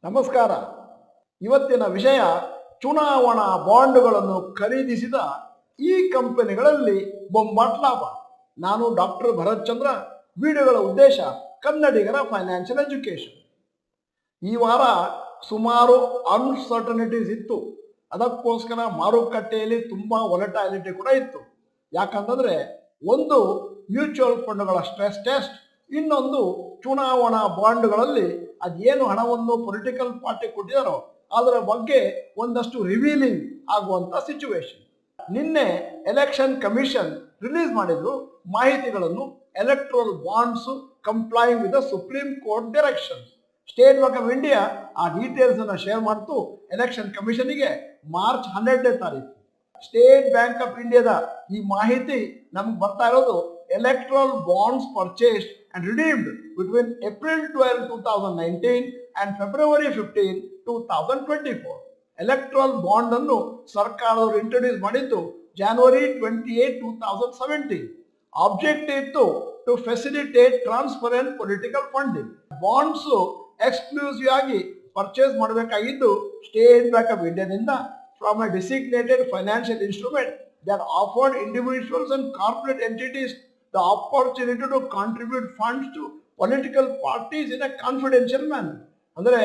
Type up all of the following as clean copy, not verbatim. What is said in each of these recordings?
ನಮಸ್ಕಾರ. ಇವತ್ತಿನ ವಿಷಯ ಚುನಾವಣಾ ಬಾಂಡ್ಗಳನ್ನು ಖರೀದಿಸಿದ ಈ ಕಂಪನಿಗಳಲ್ಲಿ ಬೊಂಬಾಟ್ ಲಾಭ. ನಾನು ಡಾಕ್ಟರ್ ಭರತ್ ಚಂದ್ರ. ವಿಡಿಯೋಗಳ ಉದ್ದೇಶ ಕನ್ನಡಿಗರ ಫೈನಾನ್ಷಿಯಲ್ ಎಜುಕೇಶನ್. ಈ ವಾರ ಸುಮಾರು ಅನ್ಸರ್ಟನಿಟೀಸ್ ಇತ್ತು. ಅದಕ್ಕೋಸ್ಕರ ಮಾರುಕಟ್ಟೆಯಲ್ಲಿ ತುಂಬಾ ವೊಲಟಾಲಿಟಿ ಕೂಡ ಇತ್ತು. ಯಾಕಂತಂದ್ರೆ ಒಂದು ಮ್ಯೂಚುವಲ್ ಫಂಡ್ಗಳ ಸ್ಟ್ರೆಸ್ ಟೆಸ್ಟ್, ಇನ್ನೊಂದು ಚುನಾವಣಾ ಬಾಂಡ್ಗಳಲ್ಲಿ ಅದೇನು ಹಣವನ್ನು ಪೊಲಿಟಿಕಲ್ ಪಾರ್ಟಿ ಕೊಟ್ಟಿದಾರೋ ಅದರ ಬಗ್ಗೆ ಒಂದಷ್ಟು ರಿವೀಲಿಂಗ್ ಆಗುವಂತ ಸಿಚುವೇಶನ್. ನಿನ್ನೆ ಎಲೆಕ್ಷನ್ ಕಮಿಷನ್ ರಿಲೀಸ್ ಮಾಡಿದ್ರು ಮಾಹಿತಿಗಳನ್ನು. Electoral bonds complying with the supreme court direction. State bank of India ಆ ಡೀಟೇಲ್ಸ್ ಅನ್ನ ಶೇರ್ ಮಾಡ್ತು ಎಲೆಕ್ಷನ್ ಕಮಿಷನ್ಗೆ ಮಾರ್ಚ್ 12ನೇ ತಾರೀಕು. ಸ್ಟೇಟ್ ಬ್ಯಾಂಕ್ ಆಫ್ ಇಂಡಿಯಾದ ಈ ಮಾಹಿತಿ ನಮ್ಗೆ ಬರ್ತಾ ಇರೋದು electoral bonds purchased and redeemed between April 12, 2019 and February 15, 2024. Electoral bond ಅನ್ನು ಸರ್ಕಾರದವರು ಇಂಟ್ರೊಡ್ಯೂಸ್ ಮಾಡಿದ್ದು January 28, 2017. ಆಬ್ಜೆಕ್ಟಿವ್ ಇತ್ತು to facilitate transparent political funding. Bonds exclusive ಆಗಿ ಪರ್ಚೇಸ್ ಮಾಡಬೇಕಾಗಿದ್ದು ಸ್ಟೇಟ್ ಬ್ಯಾಂಕ್ ಆಫ್ ಇಂಡಿಯಾದಿಂದ from a designated financial instrument that offered individuals and corporate entities the opportunity to contribute funds to political parties in a confidential manner. ಅಂದರೆ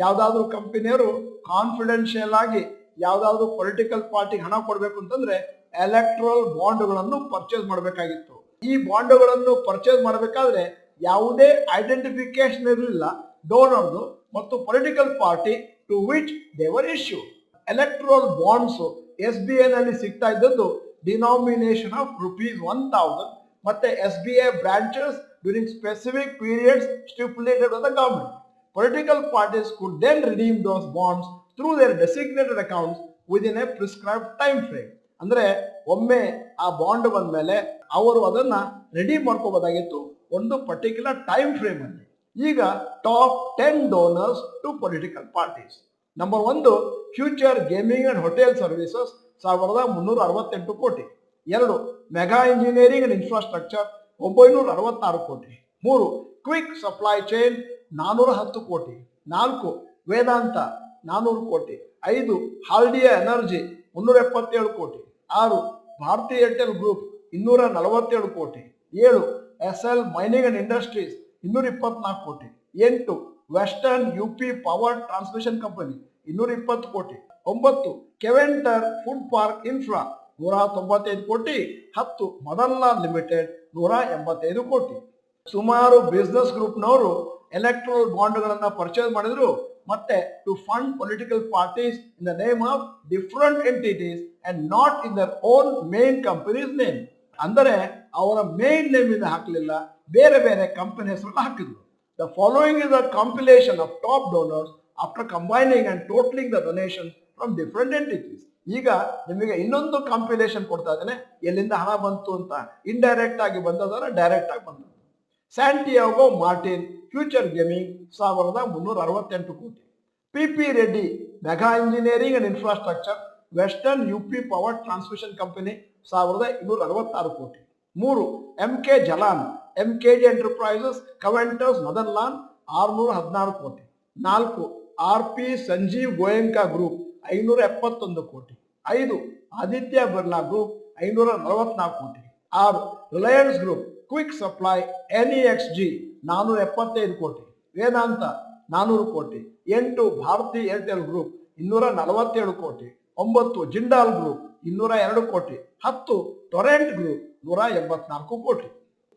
ಯಾವ್ದಾದ್ರು ಕಂಪನಿಯವರು confidential ಆಗಿ ಯಾವ್ದಾದ್ರು political ಪಾರ್ಟಿಗೆ ಹಣ ಕೊಡಬೇಕು ಅಂತಂದ್ರೆ ಎಲೆಕ್ಟ್ರಲ್ ಬಾಂಡ್ಗಳನ್ನು ಪರ್ಚೇಸ್ ಮಾಡಬೇಕಾಗಿತ್ತು. ಈ ಬಾಂಡ್ಗಳನ್ನು ಪರ್ಚೇಸ್ ಮಾಡಬೇಕಾದ್ರೆ ಯಾವುದೇ ಐಡೆಂಟಿಫಿಕೇಶನ್ ಇರಲಿಲ್ಲ ಡೋನರ್ದು ಮತ್ತು ಪೊಲಿಟಿಕಲ್ ಪಾರ್ಟಿ ಟು ವಿಚ್ ದೇವರ್ ಇಶ್ಯೂ. ಎಲೆಕ್ಟ್ರಲ್ ಬಾಂಡ್ಸ್ SBI ನಲ್ಲಿ ಸಿಗ್ತಾ ಇದ್ದದ್ದು ಡಿನಾಮಿನೇಷನ್ ಆಫ್ ₹1000 ಮತ್ತೆ SBI branches during specific periods stipulated by the government. Political parties could then redeem those bonds through their designated accounts within a prescribed time frame. ಅಂದ್ರೆ ಒಮ್ಮೆ ಆ bond ಬಂದ ಮೇಲೆ ಅವರು ಅದನ್ನ ರೆಡೀಮ್ ಮಾಡ್ಕೋಬಹುದಾಗಿತ್ತು ಒಂದು ಪರ್ಟಿಕ್ಯುಲರ್ ಟೈಮ್ ಫ್ರೇಮ್ ಅಲ್ಲಿ. ಈಗ top 10 donors to political parties. Number 1 Future Gaming and hotel services 1368 ಕೋಟಿ. 2 ಮೆಗಾ ಇಂಜಿನಿಯರಿಂಗ್ ಅಂಡ್ ಇನ್ಫ್ರಾಸ್ಟ್ರಕ್ಚರ್ 966 ಕೋಟಿ. 3 ಕ್ವಿಕ್ ಸಪ್ಲೈ ಚೈನ್ 410 ಕೋಟಿ. 4 ವೇದಾಂತ 400 ಕೋಟಿ. 5 ಹಾಲ್ಡಿಯಾ ಎನರ್ಜಿ 377 ಕೋಟಿ. 6 ಭಾರತಿ ಏರ್ಟೆಲ್ ಗ್ರೂಪ್ 247 ಕೋಟಿ. 7 SL ಮೈನಿಂಗ್ ಅಂಡ್ ಇಂಡಸ್ಟ್ರೀಸ್ 224 ಕೋಟಿ. 8 western UP power transmission company 220 ಕೋಟಿ. 9 ಕೆವೆಂಟರ್ ಫುಡ್ ಪಾರ್ಕ್ ಇನ್ಫ್ರಾ 195 ಕೋಟಿ. 10 Madanlal limited 185 ಕೋಟಿ. ಸುಮಾರು ಬಿಸ್ನೆಸ್ ಗ್ರೂಪ್ನವರು ಎಲೆಕ್ಟ್ರಲ್ ಬಾಂಡ್ಗಳನ್ನ ಪರ್ಚೇಸ್ ಮಾಡಿದ್ರು. ಮತ್ತೆ to fund political parties in the name of different entities and not in their own main companies name. ಅಂದರೆ ಅವರ ಮೇನ್ ನೇಮ್ ಇಂದ ಹಾಕಲಿಲ್ಲ, ಬೇರೆ ಬೇರೆ ಕಂಪನಿ ಹೆಸರನ್ನ ಹಾಕಿದ್ರು. The following is the compilation of top donors after combining and totaling the donation from different entities. ಈಗ ನಿಮಗೆ ಇನ್ನೊಂದು ಕಾಂಪಿಲೇಷನ್ ಕೊಡ್ತಾ ಇದ್ದೇನೆ, ಎಲ್ಲಿಂದ ಹಣ ಬಂತು ಅಂತ. ಇಂಡೈರೆಕ್ಟ್ ಆಗಿ ಬಂದದರ ಡೈರೆಕ್ಟ್ ಆಗಿ ಬಂದದ್ದು. ಸ್ಯಾಂಟಿಯಾಗೋ ಮಾರ್ಟಿನ್ ಫ್ಯೂಚರ್ ಗೇಮಿಂಗ್ 1368 ಕೋಟಿ. PP Reddy mega engineering and infrastructure western UP power transmission company 1266 ಕೋಟಿ. 3 MK Jalan MKG enterprises Keventers Madanlal 616 ಕೋಟಿ. 4 RP ಸಂಜೀವ್ ಗೋಯಂಕಾ ಗ್ರೂಪ್ 571 ಕೋಟಿ. 5 ಆದಿತ್ಯ ಬಿರ್ಲಾ ಗ್ರೂಪ್ 544 ಕೋಟಿ. 6 Reliance group quick supply NEXG 475 ಕೋಟಿ. ವೇದಾಂತ 400 ಕೋಟಿ. 8 ಭಾರತಿ ಏರ್ಟೆಲ್ ಗ್ರೂಪ್ 247 ಕೋಟಿ. 9 ಜಿಂದಾಲ್ ಗ್ರೂಪ್ 202 ಕೋಟಿ. 10 ಟೊರೆಂಟ್ ಗ್ರೂಪ್ 184 ಕೋಟಿ.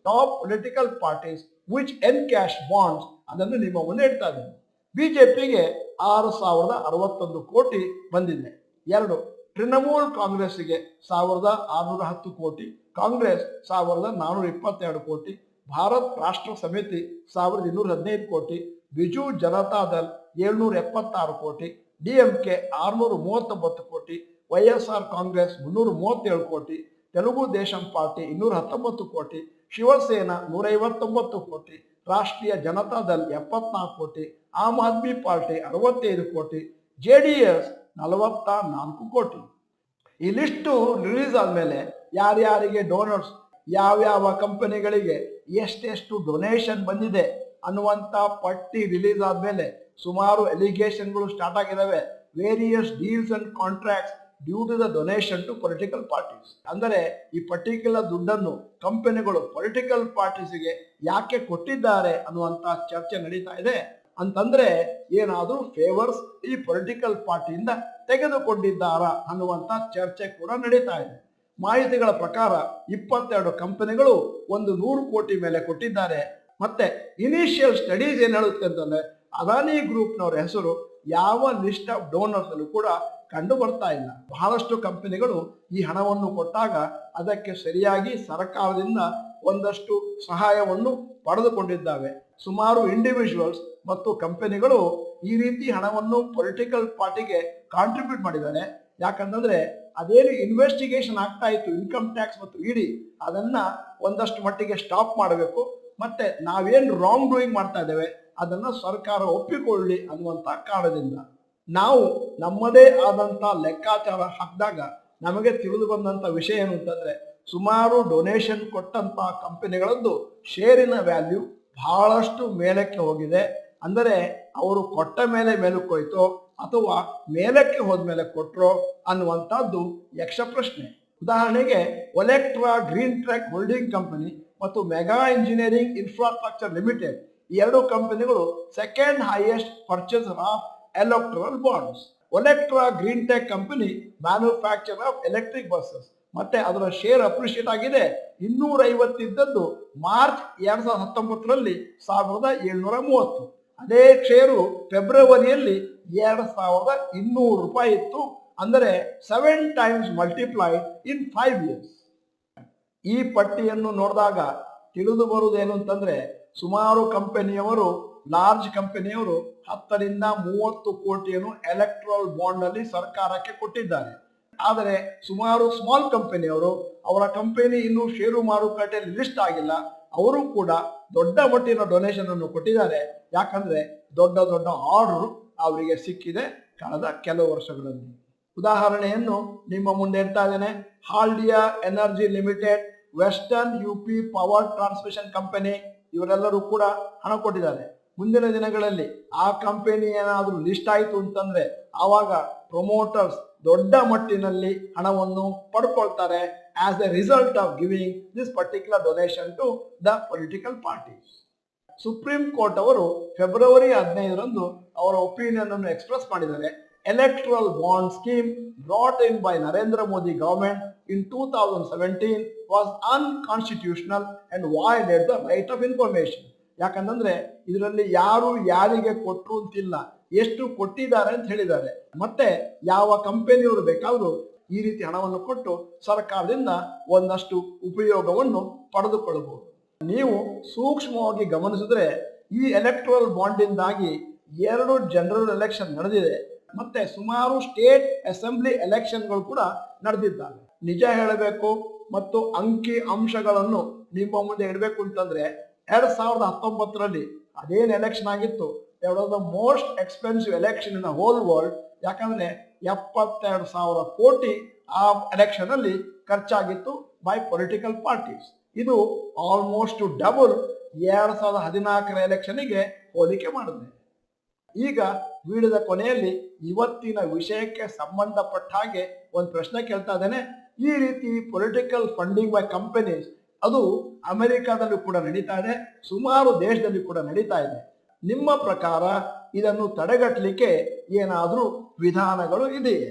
Top political parties which encash bonds ಅದನ್ನು ನಿಮ್ಮ ಮುಂದೆ ಇಡ್ತಾ ಇದ್ದೇನೆ. ಬಿಜೆಪಿಗೆ 6061 ಕೋಟಿ ಬಂದಿದೆ. 2 ತೃಣಮೂಲ್ ಕಾಂಗ್ರೆಸ್ಗೆ 1610 ಕೋಟಿ. ಕಾಂಗ್ರೆಸ್ 1422 ಕೋಟಿ. ಭಾರತ್ ರಾಷ್ಟ್ರ ಸಮಿತಿ 1215 ಕೋಟಿ. ಬಿಜು ಜನತಾದಳ್ 776 ಕೋಟಿ. DMK 639 ಕೋಟಿ. YSR ಕಾಂಗ್ರೆಸ್ 337 ಕೋಟಿ. ತೆಲುಗು ದೇಶಂ ಪಾರ್ಟಿ 219 ಕೋಟಿ. ಶಿವಸೇನಾ 159 ಕೋಟಿ. ರಾಷ್ಟ್ರೀಯ ಜನತಾದಳ್ 74 ಕೋಟಿ. ಆಮ್ ಆದ್ಮಿ ಪಾರ್ಟಿ 65 ಕೋಟಿ. JDS 44 ಕೋಟಿ. ಈ ಲಿಸ್ಟು ರಿಲೀಸ್ ಆದ್ಮೇಲೆ ಯಾರ್ಯಾರಿಗೆ ಡೋನರ್ಸ್, ಯಾವ್ಯಾವ ಕಂಪನಿಗಳಿಗೆ ಎಷ್ಟೆಷ್ಟು ಡೊನೇಷನ್ ಬಂದಿದೆ ಅನ್ನುವಂಥ ಪಟ್ಟಿ ರಿಲೀಸ್ ಆದ್ಮೇಲೆ ಸುಮಾರು ಎಲಿಗೇಷನ್ಗಳು ಸ್ಟಾರ್ಟ್ ಆಗಿದ್ದಾವೆ. Various deals and contracts due to the donation to political parties. ಅಂದರೆ ಈ ಪರ್ಟಿಕ್ಯುಲರ್ ದುಡ್ಡನ್ನು ಕಂಪನಿಗಳು ಪೊಲಿಟಿಕಲ್ ಪಾರ್ಟೀಸ್ಗೆ ಯಾಕೆ ಕೊಟ್ಟಿದ್ದಾರೆ ಅನ್ನುವಂತ ಚರ್ಚೆ ನಡೀತಾ ಇದೆ. ಅಂತಂದ್ರೆ ಏನಾದರೂ ಫೇವರ್ಸ್ ಈ ಪೊಲಿಟಿಕಲ್ ಪಾರ್ಟಿಯಿಂದ ತೆಗೆದುಕೊಂಡಿದ್ದಾರಾ ಅನ್ನುವಂತ ಚರ್ಚೆ ಕೂಡ ನಡೀತಾ ಇದೆ. ಮಾಹಿತಿಗಳ ಪ್ರಕಾರ 22 ಕಂಪನಿಗಳು 100 ಕೋಟಿ ಮೇಲೆ ಕೊಟ್ಟಿದ್ದಾರೆ. ಮತ್ತೆ ಇನಿಷಿಯಲ್ ಸ್ಟಡೀಸ್ ಏನ್ ಹೇಳುತ್ತೆ ಅಂತಂದ್ರೆ ಅದಾನಿ ಗ್ರೂಪ್ನವರ ಹೆಸರು ಯಾವ ಲಿಸ್ಟ್ ಆಫ್ ಡೋನರ್ಸ್ ಅಲ್ಲೂ ಕೂಡ ಕಂಡು ಬರ್ತಾ ಇಲ್ಲ. ಬಹಳಷ್ಟು ಕಂಪನಿಗಳು ಈ ಹಣವನ್ನು ಕೊಟ್ಟಾಗ ಅದಕ್ಕೆ ಸರಿಯಾಗಿ ಸರ್ಕಾರದಿಂದ ಒಂದಷ್ಟು ಸಹಾಯವನ್ನು ಪಡೆದುಕೊಂಡಿದ್ದಾವೆ. ಸುಮಾರು ಇಂಡಿವಿಜುವಲ್ಸ್ ಮತ್ತು ಕಂಪನಿಗಳು ಈ ರೀತಿ ಹಣವನ್ನು ಪೊಲಿಟಿಕಲ್ ಪಾರ್ಟಿಗೆ ಕಾಂಟ್ರಿಬ್ಯೂಟ್ ಮಾಡಿದ್ದಾರೆ. ಯಾಕಂತಂದ್ರೆ ಅದೇನು ಇನ್ವೆಸ್ಟಿಗೇಷನ್ ಆಗ್ತಾ ಇತ್ತು ಇನ್ಕಮ್ ಟ್ಯಾಕ್ಸ್ ಮತ್ತು ಇಡಿ, ಅದನ್ನ ಒಂದಷ್ಟು ಮಟ್ಟಿಗೆ ಸ್ಟಾಪ್ ಮಾಡಬೇಕು. ಮತ್ತೆ ನಾವೇನು ರಾಂಗ್ ಡೂಯಿಂಗ್ ಮಾಡ್ತಾ ಇದ್ದೇವೆ ಅದನ್ನ ಸರ್ಕಾರ ಒಪ್ಪಿಕೊಳ್ಳಿ ಅನ್ನುವಂತ ಕಾರಣದಿಂದ ನಾವು ನಮ್ಮದೇ ಆದಂತ ಲೆಕ್ಕಾಚಾರ ಹಾಕಿದಾಗ ನಮಗೆ ತಿಳಿದು ಬಂದಂತ ವಿಷಯ ಏನು ಅಂತಂದ್ರೆ ಸುಮಾರು ಡೊನೇಷನ್ ಕೊಟ್ಟಂತ ಕಂಪನಿಗಳದ್ದು ಶೇರಿನ ವ್ಯಾಲ್ಯೂ ಬಹಳಷ್ಟು ಮೇಲಕ್ಕೆ ಹೋಗಿದೆ. ಅಂದರೆ ಅವರು ಕೊಟ್ಟ ಮೇಲೆ ಮೇಲಕ್ಕೆ ಹೋಯ್ತೋ ಅಥವಾ ಮೇಲಕ್ಕೆ ಹೋದ್ಮೇಲೆ ಕೊಟ್ರೋ ಅನ್ನುವಂಥದ್ದು ಯಕ್ಷ ಪ್ರಶ್ನೆ. ಉದಾಹರಣೆಗೆ Olectra green track holding company ಮತ್ತು ಮೆಗಾ ಇಂಜಿನಿಯರಿಂಗ್ ಇನ್ಫ್ರಾಸ್ಟ್ರಕ್ಚರ್ ಲಿಮಿಟೆಡ್ ಈ 2 ಕಂಪನಿಗಳು second highest purchaser of electoral bonds. Olectra green tech company manufacture of electric buses ಮತ್ತೆ ಅದರ ಶೇರ್ ಅಪ್ರಿಷಿಯೇಟ್ ಆಗಿದೆ. 250 ಇದ್ದದ್ದು ಮಾರ್ಚ್ 2019ರಲ್ಲಿ 1730. ಅದೇ ಷೇರು ಫೆಬ್ರವರಿಯಲ್ಲಿ 2200 ರೂಪಾಯಿ ಇತ್ತು. ಅಂದರೆ 7 times ಮಲ್ಟಿಪ್ಲೈಡ್ ಇನ್ 5 years. ಈ ಪಟ್ಟಿಯನ್ನು ನೋಡಿದಾಗ ತಿಳಿದು ಬರುವುದೇನು ಅಂತಂದ್ರೆ ಸುಮಾರು ಕಂಪನಿಯವರು ಲಾರ್ಜ್ ಕಂಪನಿಯವರು 10 ರಿಂದ 30 ಕೋಟಿಯನ್ನು ಎಲೆಕ್ಟ್ರಲ್ ಬಾಂಡ್ ಅಲ್ಲಿ ಸರ್ಕಾರಕ್ಕೆ ಕೊಟ್ಟಿದ್ದಾರೆ. ಆದರೆ ಸುಮಾರು ಸ್ಮಾಲ್ ಕಂಪನಿಯವರು ಅವರ ಕಂಪನಿ ಇನ್ನೂ ಷೇರು ಮಾರುಕಟ್ಟೆಯಲ್ಲಿ ಲಿಸ್ಟ್ ಆಗಿಲ್ಲ, ಅವರು ಕೂಡ ದೊಡ್ಡ ಮಟ್ಟಿನ ಡೊನೇಷನ್ ಅನ್ನು ಕೊಟ್ಟಿದ್ದಾರೆ. ಯಾಕಂದ್ರೆ ದೊಡ್ಡ ದೊಡ್ಡ ಆರ್ಡರ್ ಅವರಿಗೆ ಸಿಕ್ಕಿದೆ ಕಳೆದ ಕೆಲವು ವರ್ಷಗಳಲ್ಲಿ. ಉದಾಹರಣೆಯನ್ನು ನಿಮ್ಮ ಮುಂದೆ ಇಡ್ತಾ ಇದ್ದೇನೆ. Haldia energy limited, western UP power transmission company ಇವರೆಲ್ಲರೂ ಕೂಡ ಹಣ ಕೊಟ್ಟಿದ್ದಾರೆ. ಮುಂದಿನ ದಿನಗಳಲ್ಲಿ ಆ ಕಂಪನಿ ಏನಾದರೂ ಲಿಸ್ಟ್ ಆಯಿತು ಅಂತಂದ್ರೆ ಆವಾಗ ಪ್ರಮೋಟರ್ಸ್ ದೊಡ್ಡ ಮಟ್ಟಿನಲ್ಲಿ ಹಣವನ್ನು ಪಡ್ಕೊಳ್ತಾರೆ as a result of giving this particular donation to the political parties. Supreme court ಅವರು ಫೆಬ್ರವರಿ 15ರಂದು ಅವರ ಒಪಿನಿಯನ್ ಅನ್ನು ಎಕ್ಸ್ಪ್ರೆಸ್ ಮಾಡಿದ್ದಾರೆ. Electoral bond scheme brought in by Narendra Modi government in 2017 was unconstitutional and violated the right of information. ಯಾಕಂತಂದ್ರೆ ಇದರಲ್ಲಿ ಯಾರು ಯಾರಿಗೆ ಕೊಟ್ಟರು ಅಂತಿಲ್ಲ, ಎಷ್ಟು ಕೊಟ್ಟಿದ್ದಾರೆ ಅಂತ ಹೇಳಿದ್ದಾರೆ. ಮತ್ತೆ ಯಾವ ಕಂಪನಿಯವರು ಬೇಕಾದರೂ ಈ ರೀತಿ ಹಣವನ್ನು ಕೊಟ್ಟು ಸರ್ಕಾರದಿಂದ ಒಂದಷ್ಟು ಉಪಯೋಗವನ್ನು ಪಡೆದುಕೊಳ್ಳಬಹುದು. ನೀವು ಸೂಕ್ಷ್ಮವಾಗಿ ಗಮನಿಸಿದ್ರೆ ಈ ಎಲೆಕ್ಟ್ರಲ್ ಬಾಂಡಿಂದಾಗಿ 2 ಜನರಲ್ ಎಲೆಕ್ಷನ್ ನಡೆದಿದೆ. ಮತ್ತೆ ಸುಮಾರು ಸ್ಟೇಟ್ ಅಸೆಂಬ್ಲಿ ಎಲೆಕ್ಷನ್ಗಳು ಕೂಡ ನಡೆದಿದ್ದಾವೆ. ನಿಜ ಹೇಳಬೇಕು ಮತ್ತು ಅಂಕಿ ಅಂಶಗಳನ್ನು ನಿಮ್ಮ ಮುಂದೆ ಇಡಬೇಕು ಅಂತಂದ್ರೆ 2019ರಲ್ಲಿ ಅದೇನು ಎಲೆಕ್ಷನ್ ಆಗಿತ್ತು, the most expensive election in the whole world. ಯಾಕಂದ್ರೆ 72,000 ಕೋಟಿ ಆ ಎಲೆಕ್ಷನ್ ಅಲ್ಲಿ ಖರ್ಚಾಗಿತ್ತು ಬೈ ಪೊಲಿಟಿಕಲ್ ಪಾರ್ಟೀಸ್. ಇದು ಆಲ್ಮೋಸ್ಟ್ ಡಬಲ್ 2014ರ ಎಲೆಕ್ಷನ್ಗೆ ಹೋಲಿಕೆ ಮಾಡಿದೆ. ಈಗ ವಿಡಿಯೋದ ಕೊನೆಯಲ್ಲಿ ಇವತ್ತಿನ ವಿಷಯಕ್ಕೆ ಸಂಬಂಧಪಟ್ಟ ಹಾಗೆ ಒಂದು ಪ್ರಶ್ನೆ ಕೇಳ್ತಾ ಇದ್ದೇನೆ. ಈ ರೀತಿ ಪೊಲಿಟಿಕಲ್ ಫಂಡಿಂಗ್ ಬೈ ಕಂಪನೀಸ್ ಅದು ಅಮೆರಿಕಾದಲ್ಲೂ ಕೂಡ ನಡೀತಾ ಇದೆ, ಸುಮಾರು ದೇಶದಲ್ಲಿ ಕೂಡ ನಡೀತಾ ಇದೆ. ನಿಮ್ಮ ಪ್ರಕಾರ ಇದನ್ನು ತಡೆಗಟ್ಟಲಿಕ್ಕೆ ಏನಾದರೂ ವಿಧಾನಗಳು ಇದೆಯೇ?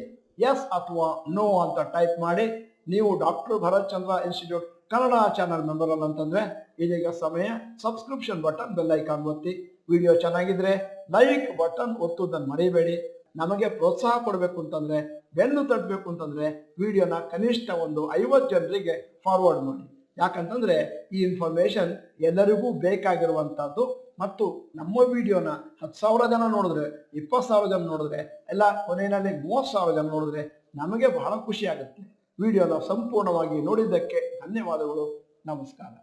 ಎಸ್ ಅಥವಾ ನೋ ಅಂತ ಟೈಪ್ ಮಾಡಿ. ನೀವು ಡಾಕ್ಟರ್ ಭರತ್ ಚಂದ್ರ ಇನ್ಸ್ಟಿಟ್ಯೂಟ್ ಕನ್ನಡ ಚಾನಲ್ ಮೆಂಬರ್ ಅಲ್ಲ ಅಂತಂದ್ರೆ ಇದೀಗ ಸಮಯ ಸಬ್ಸ್ಕ್ರಿಪ್ಷನ್ ಬಟನ್ ಬೆಲ್ ಐಕಾನ್ ಒತ್ತಿ. ವಿಡಿಯೋ ಚೆನ್ನಾಗಿದ್ರೆ ಲೈಕ್ ಬಟನ್ ಒತ್ತುವುದನ್ನು ಮರಿಬೇಡಿ. ನಮಗೆ ಪ್ರೋತ್ಸಾಹ ಕೊಡಬೇಕು ಅಂತಂದ್ರೆ, ಬೆನ್ನು ತಟ್ಟಬೇಕು ಅಂತಂದ್ರೆ ವಿಡಿಯೋನ ಕನಿಷ್ಠ ಒಂದು 50 ಜನರಿಗೆ ಫಾರ್ವರ್ಡ್ ಮಾಡಿ. ಯಾಕಂತಂದ್ರೆ ಈ ಇನ್ಫಾರ್ಮೇಶನ್ ಎಲ್ಲರಿಗೂ ಬೇಕಾಗಿರುವಂತಹದ್ದು. ಮತ್ತು ನಮ್ಮ ವಿಡಿಯೋನ 10,000 ಜನ ನೋಡಿದ್ರೆ, 20,000 ಜನ ನೋಡಿದ್ರೆ, ಎಲ್ಲ ಕೊನೆಯಲ್ಲಿ 30,000 ಜನ ನೋಡಿದ್ರೆ ನಮಗೆ ಬಹಳ ಖುಷಿ ಆಗುತ್ತೆ. ವಿಡಿಯೋನ ಸಂಪೂರ್ಣವಾಗಿ ನೋಡಿದ್ದಕ್ಕೆ ಧನ್ಯವಾದಗಳು. ನಮಸ್ಕಾರ.